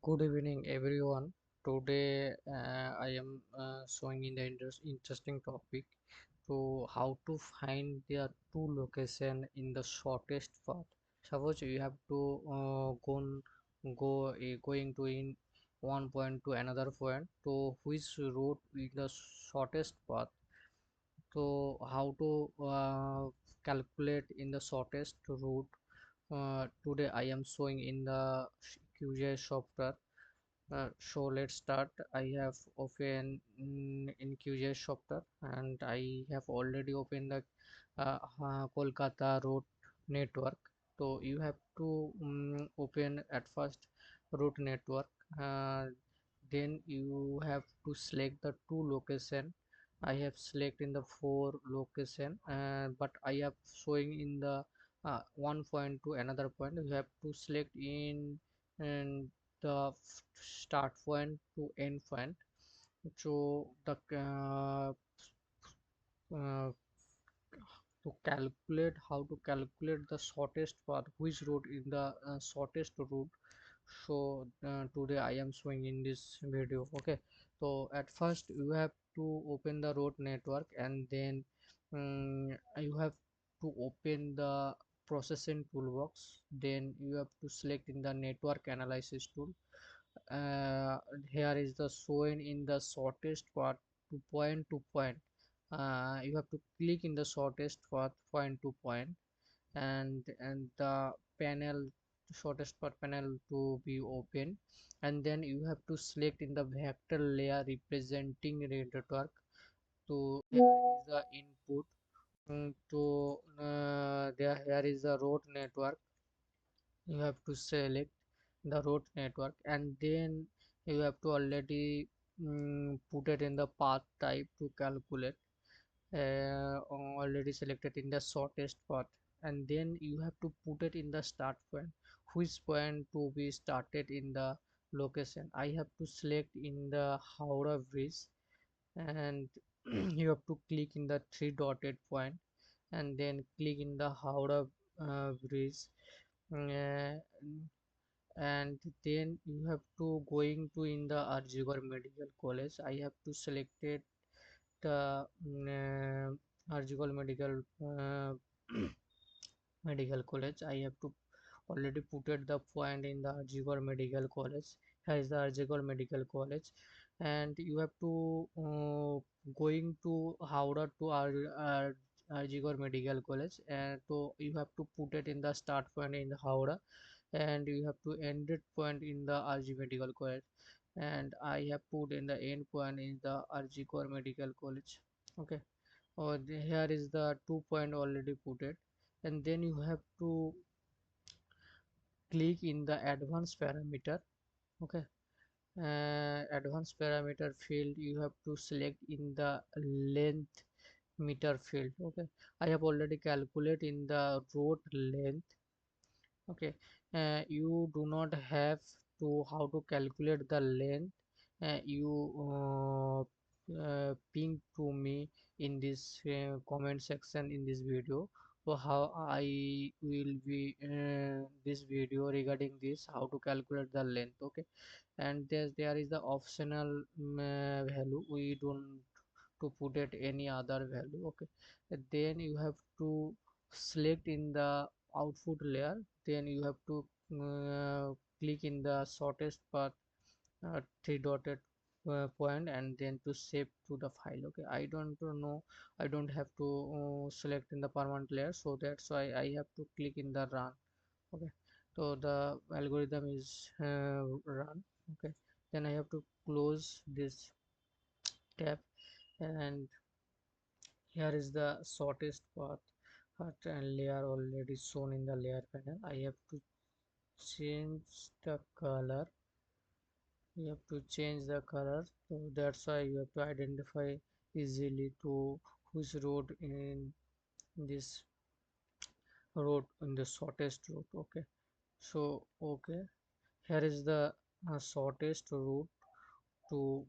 Good evening, everyone. Today, I am showing in the interesting topic to how to find the two location in the shortest path. Suppose you have to going to in one point to another point. To which route is the shortest path? So how to calculate in the shortest route? Today I am showing in the QGIS software. So let's start. I have opened in QGIS software and I have already opened the Kolkata route network. So you have to open at first route network. Uh, then you have to select the two location. I have select in the four location, but I have showing in the one point to another point. You have to select in and the start point to end point. So the uh, to calculate how to calculate the shortest path, which route is the shortest route. So today I am showing in this video. Okay, so at first you have to open the road network, and then you have to open the processing toolbox. Then you have to select in the network analysis tool. uh, Here is the showing in the shortest path to point. You have to click in the shortest path point to point, and the panel shortest path panel to be open, and then you have to select in the vector layer representing network. To here is the input. To there here is the road network. You have to select the road network, and then you have to already put it in the path type to calculate. Already selected in the shortest path, and then you have to put it in the start point, which point to be started in the location. I have to select in the Howrah bridge, and you have to click in the three dotted point, and then click in the Howrah bridge. uh, and then you have to going to in the Arjigar Medical College. I have to selected the Arjigar Medical Medical College. I have to already put it the point in the Arjigar Medical College. Here is the Arjigar Medical College, and you have to going to Howrah to Arjigar Medical College, and so you have to put it in the start point in the Howrah, and you have to end it point in the RG Medical College, and I have put in the end point in the RG Core Medical College. Okay, here is the 2 point already put it, and then you have to click in the advanced parameter. Okay, advanced parameter field, you have to select in the length meter field. Okay, I have already calculated in the road length. Okay, you do not have to how to calculate the length. You ping to me in this comment section in this video, so how I will be this video regarding this how to calculate the length. Okay, and there is the optional value. We don't to put it any other value. Okay, then you have to select in the output layer. Then you have to click in the shortest path three dotted point, and then to save to the file. Okay, I don't know, I don't have to select in the permanent layer, so that's why I have to click in the run. Okay, so the algorithm is run. Okay, then I have to close this tab, and here is the shortest path and layer already shown in the layer panel. I have to change the color. You have to change the color, so that's why you have to identify easily to which road in this road in the shortest route. Okay, so okay, here is the shortest route to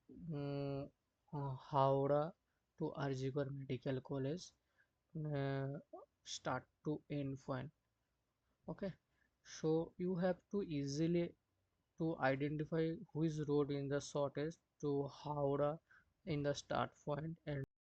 Howrah to Arjigar Medical College, uh, start to end point. Okay, so you have to easily to identify which road in the shortest to Howrah in the start point, and